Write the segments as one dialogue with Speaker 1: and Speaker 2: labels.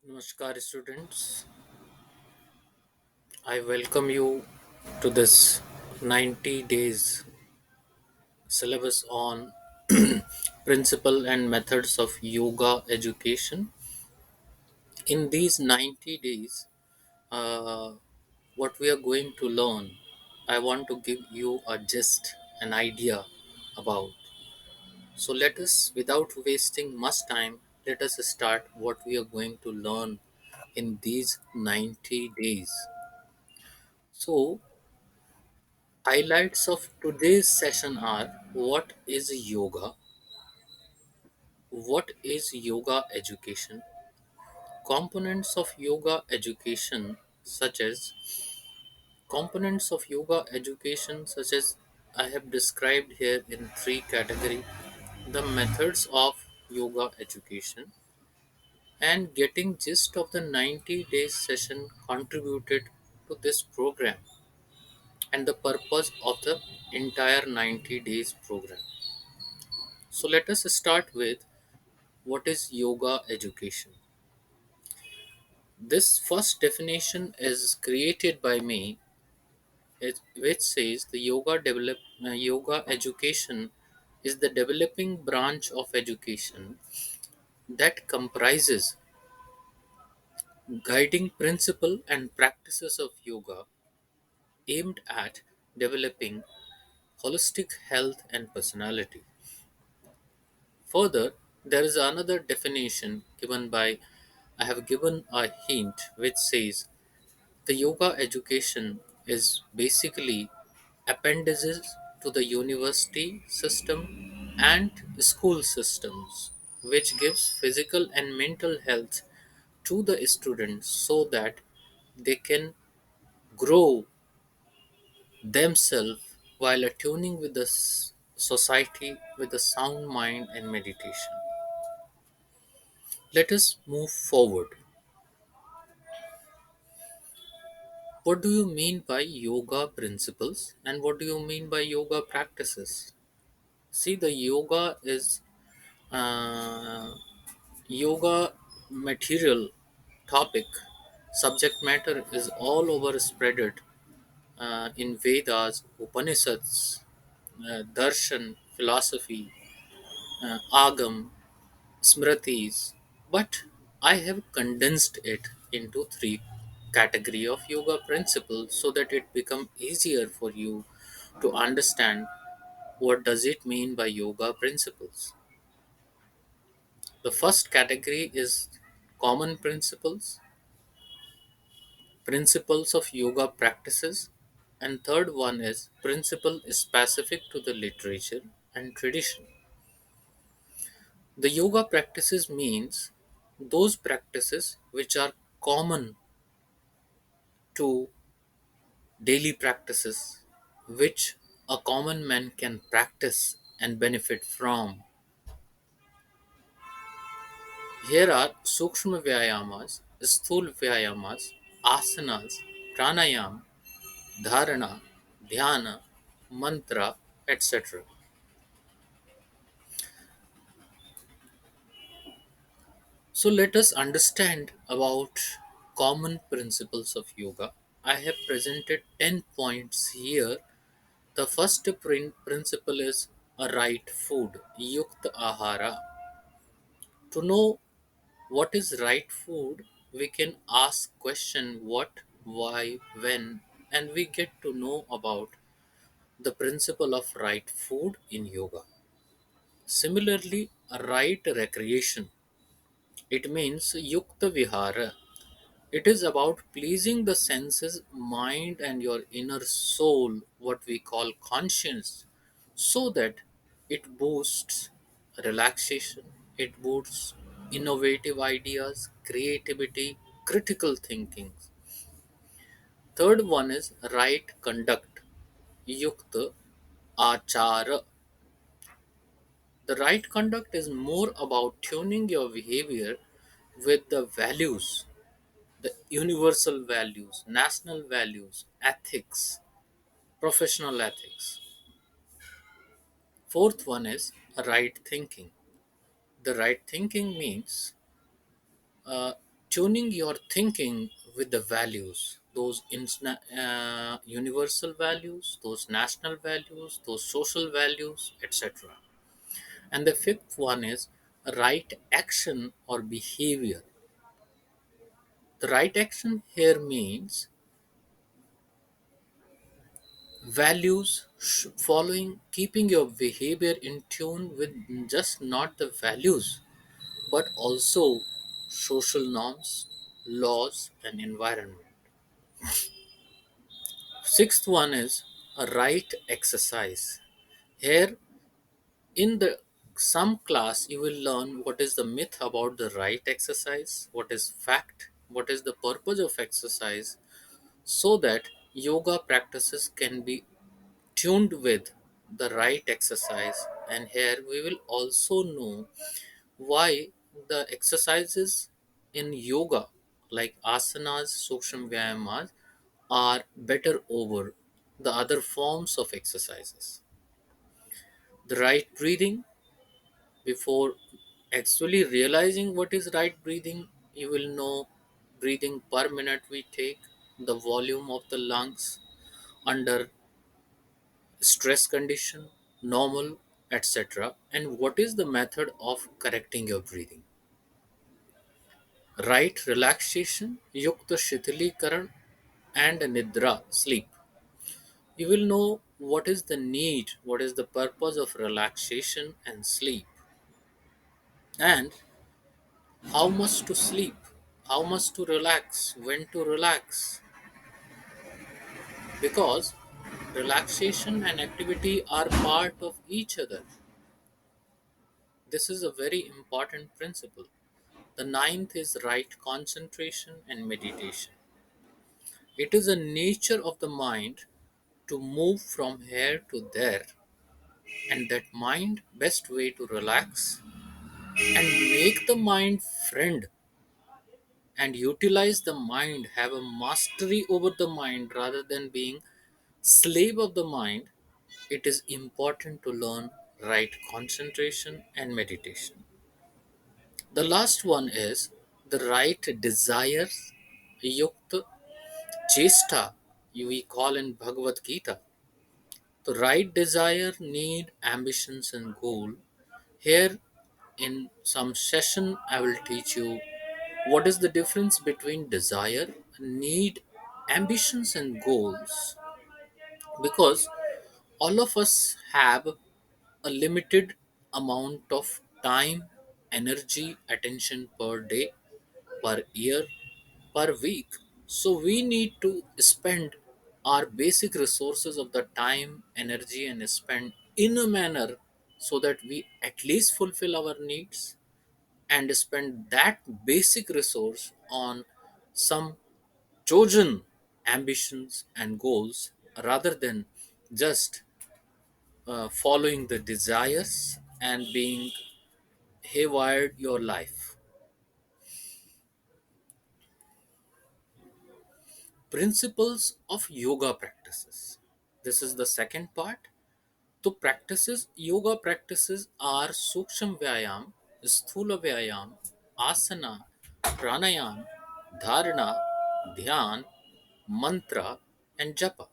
Speaker 1: Namaskar, students. I welcome you to this 90 days syllabus on principle and methods of yoga education. In these 90 days, uh, what we are going to learn, I want to give you a gist, an idea about. So let us, without wasting much time, let us start what we are going to learn in these 90 days. So, highlights of today's session are: what is yoga? What is yoga education? Components of yoga education, such as I have described here in three categories: the methods of yoga education, and getting gist of the 90 days session contributed to this program, and the purpose of the entire 90 days program. So let us start with what is yoga education. This first definition is created by me, which says the yoga education is the developing branch of education that comprises guiding principle and practices of yoga aimed at developing holistic health and personality. Further, there is another definition given by I have given a hint which says the yoga education is basically appendages to the university system and school systems, which gives physical and mental health to the students so that they can grow themselves while attuning with the society with a sound mind and meditation. Let us move forward. What do you mean by yoga principles and what do you mean by yoga practices? See, the uh, yoga material topic subject matter is all over spreaded in Vedas, Upanishads, Darshan, philosophy, Agam, Smritis, but I have condensed it into three category of yoga principles so that it become easier for you to understand what does it mean by yoga principles. The first category is common principles of yoga practices, and third one is principle specific to the literature and tradition. The yoga practices means those practices which are common to daily practices which a common man can practice and benefit from. Here are Sukshma Vyayamas, Sthul Vyayamas, Asanas, Pranayam, Dharana, Dhyana, Mantra, etc. So let us understand about common principles of yoga. I have presented 10 points here. The first principle is a right food, yukta ahara. To know what is right food, we can ask question what, why, when, and we get to know about the principle of right food in yoga. Similarly, a right recreation. It means yukta vihara. It is about pleasing the senses, mind, and your inner soul, what we call conscience, so that it boosts relaxation, it boosts innovative ideas, creativity, critical thinking. Third one is right conduct, yukta achara. The right conduct is more about tuning your behavior with the values, the universal values, national values, ethics, professional ethics. Fourth one is right thinking. The right thinking means tuning your thinking with the values, those universal values, those national values, those social values, etc. And the fifth one is right action or behavior. The right action here means values following, keeping your behavior in tune with just not the values but also social norms, laws, and environment. Sixth one is a right exercise. Here in the some class you will learn what is the myth about the right exercise, what is fact, what is the purpose of exercise, so that yoga practices can be tuned with the right exercise. And here we will also know why the exercises in yoga like asanas, sukshma vyayamas are better over the other forms of exercises. The right breathing, before actually realizing what is right breathing, you will know breathing per minute we take, the volume of the lungs under stress condition, normal, etc. And what is the method of correcting your breathing. Right relaxation, yukta shithilikaran, and nidra, sleep. You will know what is the need, what is the purpose of relaxation and sleep, and how much to sleep, how much to relax, when to relax. Because relaxation and activity are part of each other. This is a very important principle. The ninth is right concentration and meditation. It is a nature of the mind to move from here to there, and that mind best way to relax and make the mind friend and utilize the mind, have a mastery over the mind rather than being slave of the mind. It is important to learn right concentration and meditation. The last one is the right desires, yukta chesta, we call in Bhagavad Gita. The right desire, need, ambitions, and goal. Here, in some session, I will teach you what is the difference between desire, need, ambitions, and goals. Because all of us have a limited amount of time, energy, attention per day, per year, per week. So we need to spend our basic resources of the time, energy, and spend in a manner so that we at least fulfill our needs and spend that basic resource on some chosen ambitions and goals rather than just following the desires and being haywired your life. Principles of yoga practices. This is the second part. So practices, yoga practices are Suksham Vyayam, Sthula Vyayam, Asana, Pranayam, Dharana, Dhyan, Mantra, and Japa.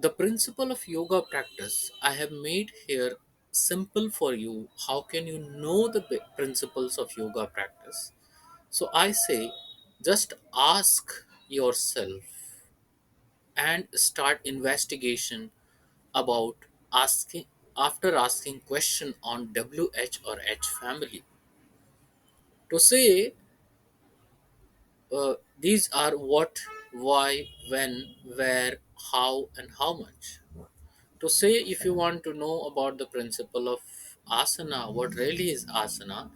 Speaker 1: The principle of yoga practice I have made here simple for you. How can you know the principles of yoga practice? So I say just ask yourself and start investigation about asking after asking question on WH or H family to say these are what, why, when, where, how, and how much. To say if you want to know about the principle of asana, what really is asana,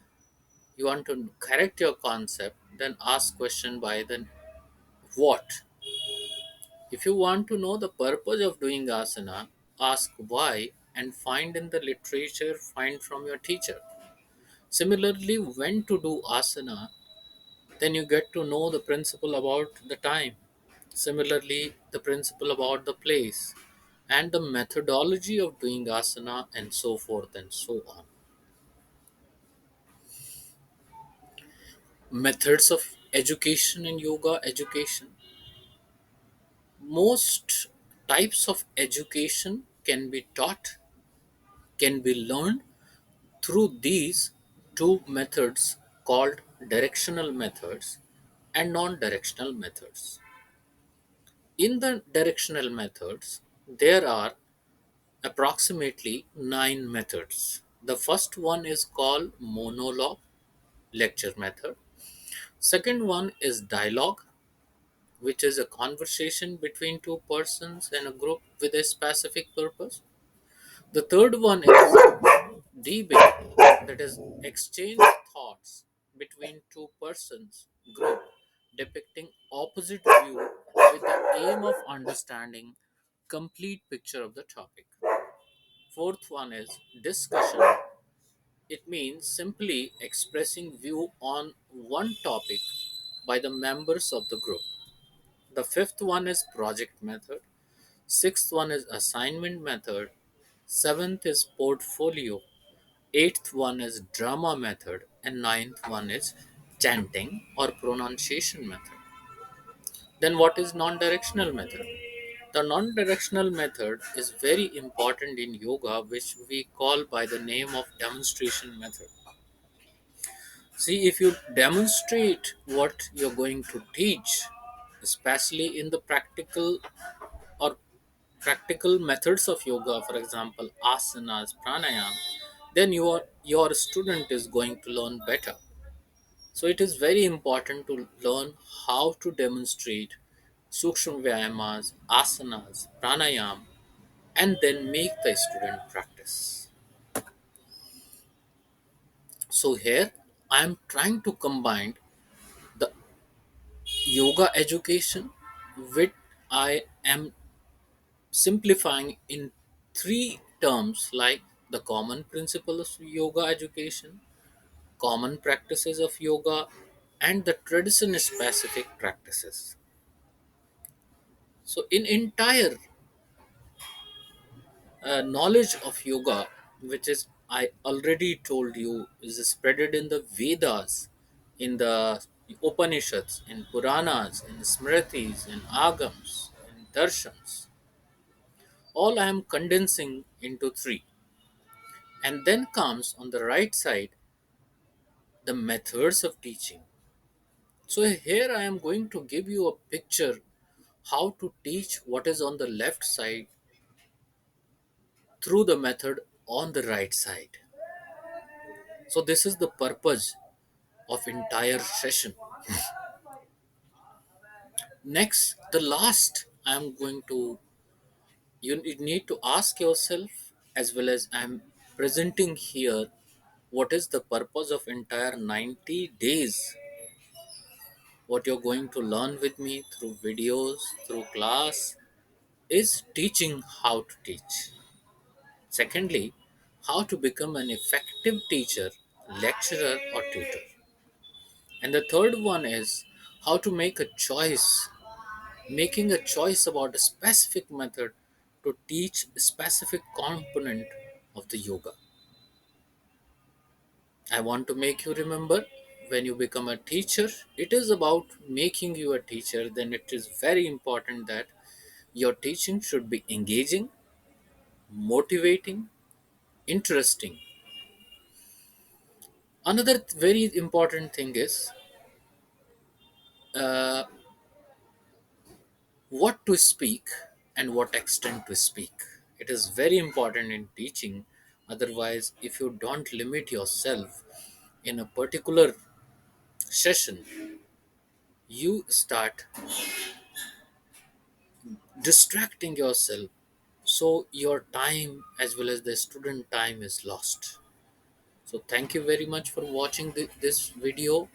Speaker 1: you want to correct your concept, then ask question by the what. If you want to know the purpose of doing asana, ask why and find in the literature, find from your teacher. Similarly, when to do asana, then you get to know the principle about the time. Similarly, the principle about the place and the methodology of doing asana and so forth and so on. methods of education in yoga education. Most types of education can be taught, can be learned through these two methods called directional methods and non directional methods. In the directional methods, there are approximately 9 methods. The first one is called monologue lecture method. Second one is dialogue, which is a conversation between two persons in a group with a specific purpose. The third one is debate, that is exchange thoughts between two persons group depicting opposite view with the aim of understanding complete picture of the topic. Fourth one is discussion. It means simply expressing view on one topic by the members of the group. The fifth one is project method. Sixth one is assignment method. Seventh is portfolio. Eighth one is drama method. And ninth one is chanting or pronunciation method. Then what is non-directional method? The non-directional method is very important in yoga, which we call by the name of demonstration method. See, if you demonstrate what you're going to teach, especially in the or practical methods of yoga, for example, asanas, pranayam, then your student is going to learn better. So it is very important to learn how to demonstrate sukshma vyayamas, asanas, pranayam, and then make the student practice. So here I am trying to combine the yoga education which I am simplifying in three terms like the common principles of yoga education, common practices of yoga, and the tradition specific practices. So in entire knowledge of yoga, which is I already told you is spreaded in the Vedas, in the Upanishads, in Puranas, in Smritis, in Agams, in Darshans, all I am condensing into three. And then comes on the right side the methods of teaching. So here I am going to give you a picture how to teach what is on the left side through the method on the right side. So this is the purpose of entire session. Next, the last I am going to you need to ask yourself as well as I am presenting here what is the purpose of entire 90 days, what you're going to learn with me through videos, through class, is teaching how to teach. Secondly, how to become an effective teacher, lecturer, or tutor. And the third one is how to make a choice, making a choice about a specific method to teach a specific component of the yoga. I want to make you remember when you become a teacher, it is about making you a teacher, then it is very important that your teaching should be engaging, motivating, interesting. Another very important thing is uh, what to speak and what extent to speak. It is very important in teaching. Otherwise, if you don't limit yourself in a particular session, you start distracting yourself. So, your time as well as the student time is lost. So, thank you very much for watching this video.